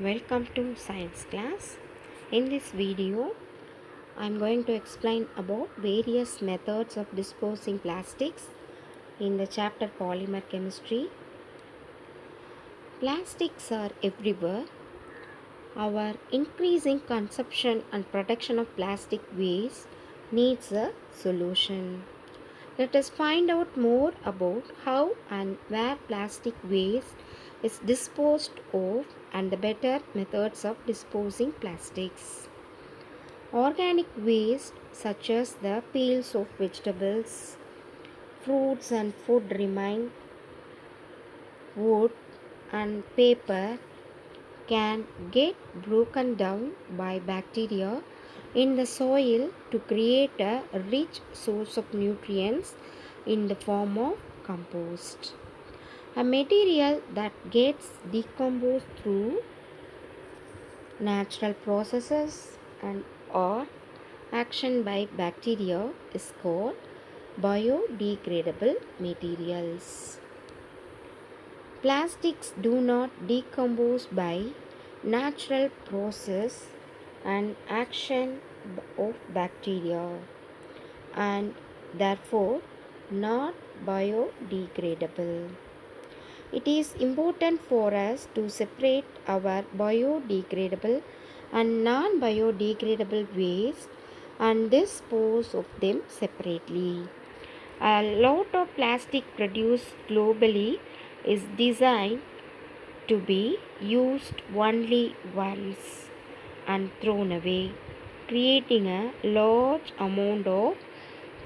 Welcome to science class. In this video, I am going to explain about various methods of disposing plastics in the chapter polymer chemistry. Plastics are everywhere. Our increasing consumption and production of plastic waste needs a solution. Let us find out more about how and where plastic waste is disposed of and the better methods of disposing plastics. Organic waste such as the peels of vegetables, fruits and food remain, wood and paper can get broken down by bacteria in the soil to create a rich source of nutrients in the form of compost. A material that gets decomposed through natural processes and or action by bacteria is called biodegradable materials. Plastics do not decompose by natural process and action of bacteria and therefore not biodegradable. It is important for us to separate our biodegradable and non-biodegradable waste and dispose of them separately. A lot of plastic produced globally is designed to be used only once and thrown away, creating a large amount of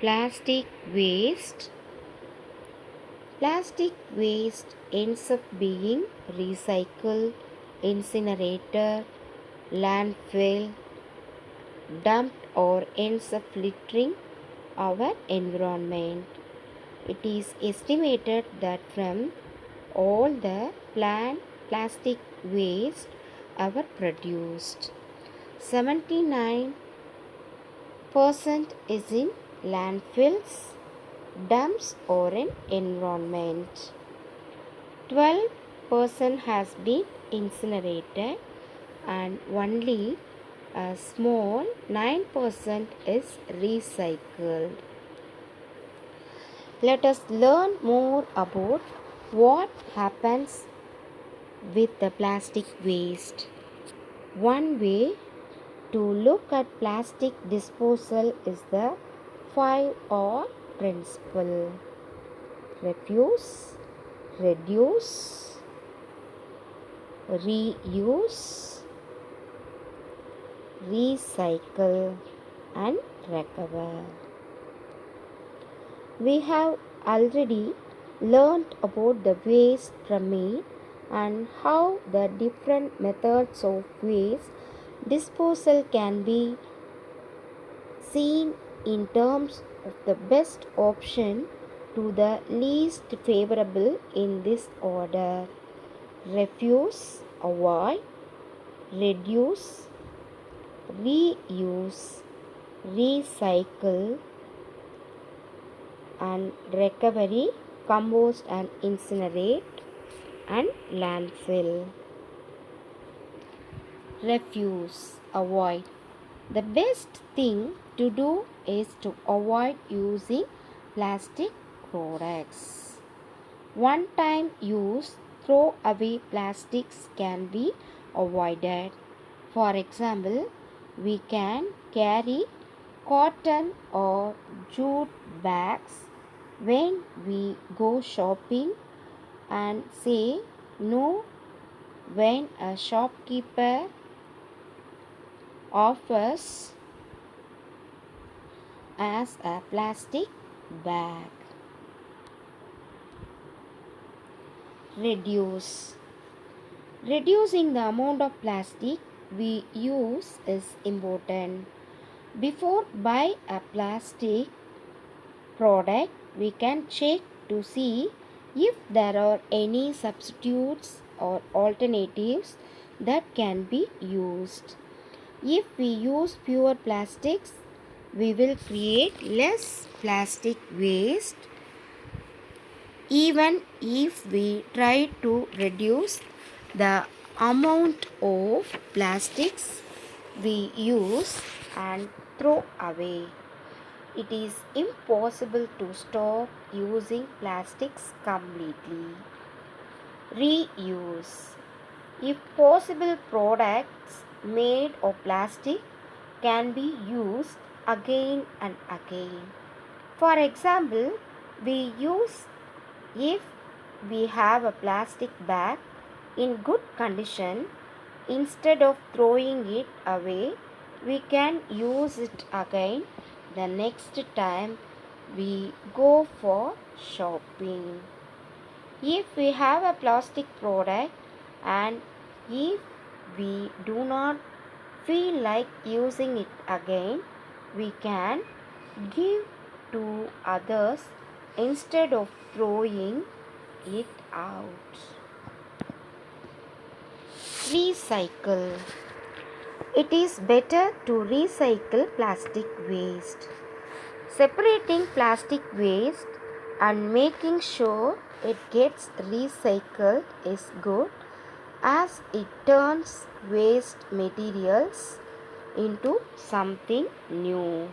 plastic waste. Plastic waste ends up being recycled, incinerated, landfill, dumped, or ends up littering our environment. It is estimated that from all the plastic waste ever produced, 79% is in landfills, dumps, or in environment. 12% has been incinerated and only a small 9% is recycled. Let us learn more about what happens with the plastic waste. One way to look at plastic disposal is the 5R principle: refuse, reduce, reuse, recycle, and recover. We have already learnt about the waste from it and how the different methods of waste disposal can be seen in terms of the best option to the least favorable in this order: refuse, avoid, reduce, reuse, recycle, and recovery, compost and incinerate, and landfill. Refuse, avoid. The best thing to do is to avoid using plastic products. One time use throw away plastics can be avoided. For example, we can carry cotton or jute bags when we go shopping and say no when a shopkeeper offers as a plastic bag. Reduce. Reducing the amount of plastic we use is important. Before buy a plastic product, we can check to see if there are any substitutes or alternatives that can be used. If we use fewer plastics, we will create less plastic waste even if we try to reduce the amount of plastics we use and throw away. It is impossible to stop using plastics completely. Reuse. If possible, products made of plastic can be used again and again. For example, we use if we have a plastic bag in good condition, instead of throwing it away, we can use it again the next time we go for shopping. If we have a plastic product and if we do not feel like using it again, we can give to others instead of throwing it out. Recycle. It is better to recycle plastic waste. Separating plastic waste and making sure it gets recycled is good, as it turns waste materials into something new.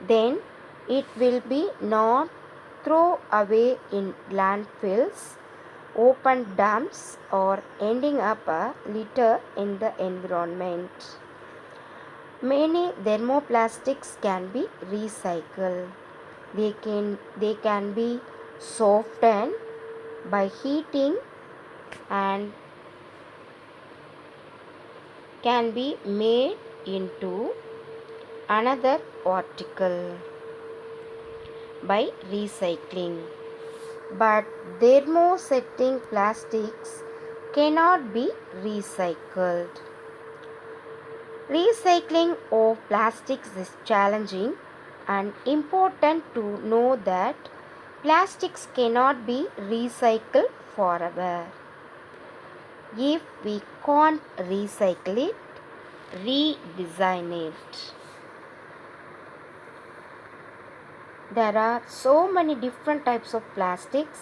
Then it will be not thrown away in landfills, open dumps, or ending up a litter in the environment. Many thermoplastics can be recycled. They can be softened by heating and can be made into another article by recycling. But thermosetting plastics cannot be recycled. Recycling of plastics is challenging and important to know that plastics cannot be recycled forever. If we can't recycle it, redesign it. There are so many different types of plastics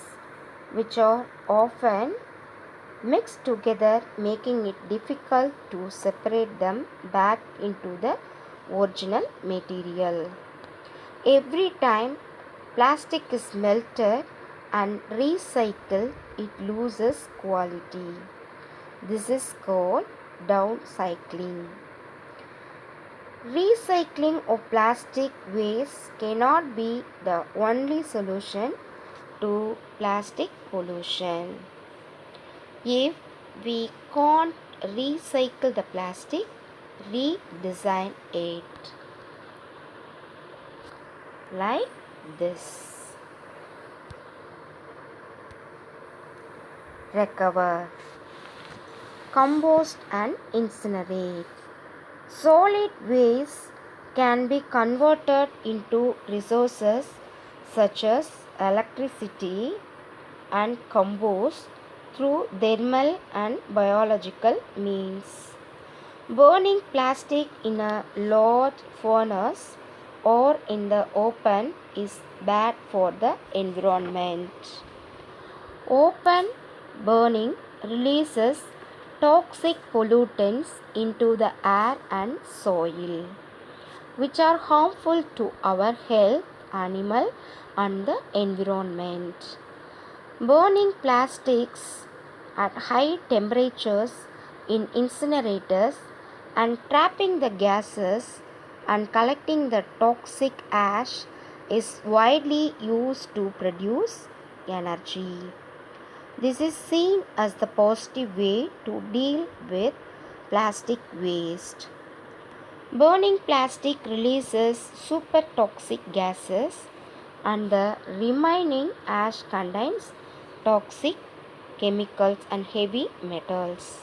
which are often mixed together, making it difficult to separate them back into the original material. Every time plastic is melted and recycled, it loses quality. This is called downcycling. Recycling of plastic waste cannot be the only solution to plastic pollution. If we can't recycle the plastic, redesign it. Like this. Recover, compost and incinerate. Solid waste can be converted into resources such as electricity and compost through thermal and biological means. Burning plastic in a large furnace or in the open is bad for the environment. Open burning releases toxic pollutants into the air and soil, which are harmful to our health, animal, and the environment. Burning plastics at high temperatures in incinerators and trapping the gases and collecting the toxic ash is widely used to produce energy. This is seen as the positive way to deal with plastic waste. Burning plastic releases super toxic gases, and the remaining ash contains toxic chemicals and heavy metals.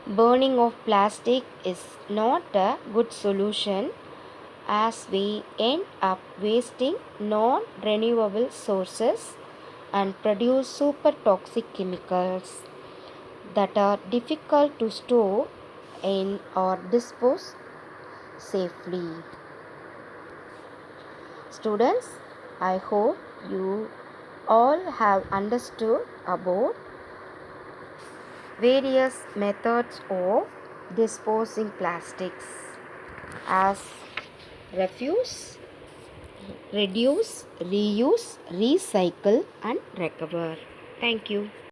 Burning of plastic is not a good solution, as we end up wasting non-renewable sources and produce super toxic chemicals that are difficult to store in or dispose safely. Students, I hope you all have understood about various methods of disposing plastics as refuse, reduce, reuse, recycle, and recover. Thank you.